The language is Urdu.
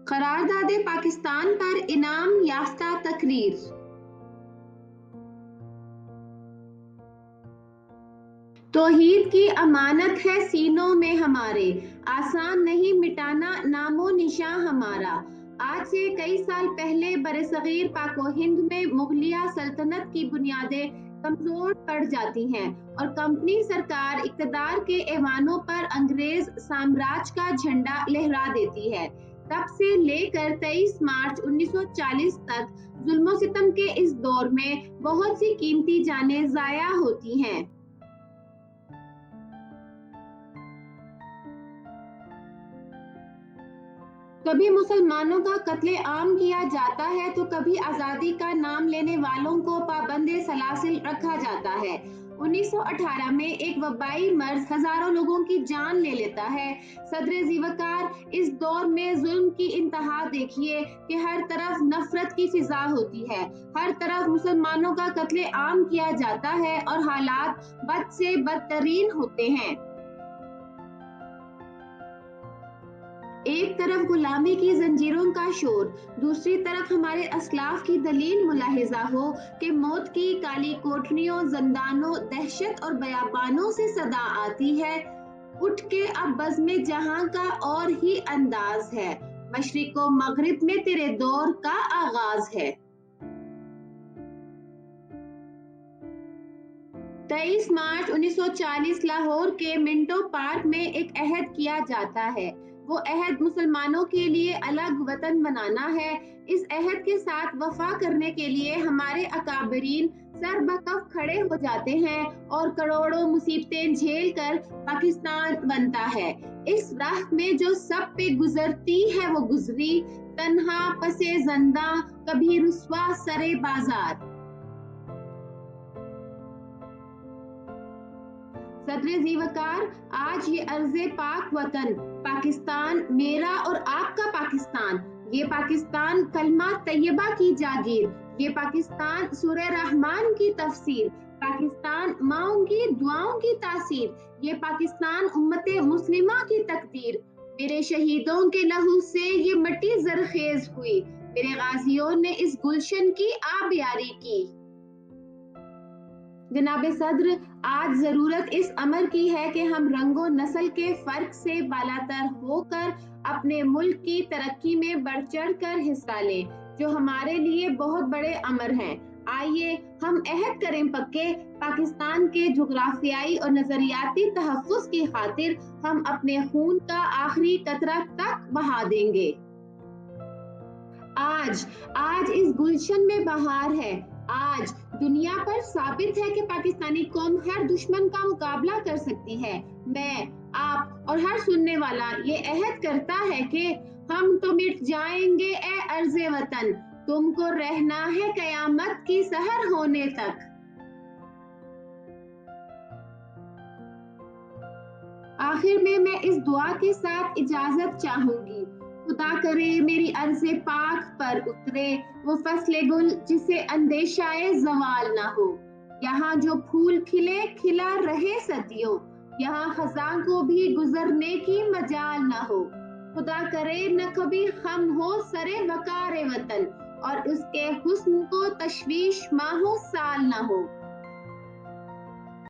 قرارداد پاکستان پر انعام یافتہ تقریر۔ توحید کی امانت ہے سینوں میں ہمارے، آسان نہیں مٹانا نام و نشاں ہمارا۔ آج سے کئی سال پہلے برصغیر پاک و ہند میں مغلیہ سلطنت کی بنیادیں کمزور پڑ جاتی ہیں اور کمپنی سرکار اقتدار کے ایوانوں پر انگریز سامراج کا جھنڈا لہرا دیتی ہے۔ تب سے لے کر 23 مارچ 1940 تک ظلم و ستم کے اس دور میں بہت سی قیمتی جانیں ضائع ہوتی ہیں۔ کبھی مسلمانوں کا قتل عام کیا جاتا ہے تو کبھی آزادی کا نام لینے والوں کو پابند سلاسل رکھا جاتا ہے۔ 1918 میں ایک وبائی مرض ہزاروں لوگوں کی جان لے لیتا ہے۔ صدر ذیوقار، اس دور میں ظلم کی انتہا دیکھیے کہ ہر طرف نفرت کی فضا ہوتی ہے، ہر طرف مسلمانوں کا قتل عام کیا جاتا ہے اور حالات بد سے بدترین ہوتے ہیں۔ ایک طرف غلامی کی زنجیروں کا شور، دوسری طرف ہمارے اسلاف کی دلیل ملاحظہ ہو کہ موت کی کالی کوٹھریوں، زندانوں، دہشت اور بیابانوں سے صدا آتی ہے، اٹھ کے اب بزم جہاں کا اور ہی انداز ہے، مشرق و مغرب میں تیرے دور کا آغاز ہے۔ 23 مارچ 1940 لاہور کے منٹو پارک میں ایک عہد کیا جاتا ہے۔ وہ عہد مسلمانوں کے لیے الگ وطن بنانا ہے۔ اس عہد کے ساتھ وفا کرنے کے لیے ہمارے اکابرین سر بکف کھڑے ہو جاتے ہیں اور کروڑوں مصیبتیں جھیل کر پاکستان بنتا ہے۔ اس راہ میں جو سب پہ گزرتی ہے وہ گزری، تنہا پسے زنداں کبھی رسوا سرے بازار۔ صدر ذیوقار، آج یہ ارض پاک وطن پاکستان، میرا اور آپ کا پاکستان، یہ پاکستان کلمہ طیبہ کی جاگیر، یہ پاکستان سورہ رحمان کی تفسیر، پاکستان ماؤں کی دعاؤں کی تاثیر، یہ پاکستان امت مسلمہ کی تقدیر۔ میرے شہیدوں کے لہو سے یہ مٹی زرخیز ہوئی، میرے غازیوں نے اس گلشن کی آبیاری کی۔ جناب صدر، آج ضرورت اس امر کی ہے کہ ہم رنگ و نسل کے فرق سے بالاتر ہو کر اپنے ملک کی ترقی میں بڑھ چڑھ کر حصہ لیں، جو ہمارے لیے بہت بڑے امر ہیں۔ آئیے ہم عہد کریں پکے، پاکستان کے جغرافیائی اور نظریاتی تحفظ کی خاطر ہم اپنے خون کا آخری قطرہ تک بہا دیں گے۔ آج اس گلشن میں بہار ہے۔ آج دنیا پر ثابت ہے کہ پاکستانی قوم ہر دشمن کا مقابلہ کر سکتی ہے۔ میں، آپ اور ہر سننے والا یہ عہد کرتا ہے کہ ہم تو مٹ جائیں گے اے ارض وطن، تم کو رہنا ہے قیامت کی سحر ہونے تک۔ آخر میں اس دعا کے ساتھ اجازت چاہوں گی، خدا کرے میری ارض پاک پر اترے وہ فصل گل جسے اندیشہ زوال نہ ہو، یہاں جو پھول کھلے کھلا رہے صدیوں، یہاں خزاں کو بھی گزرنے کی مجال نہ ہو، خدا کرے نہ کبھی خم ہو سرے وقار وطن اور اس کے حسن کو تشویش ماہو سال نہ ہو۔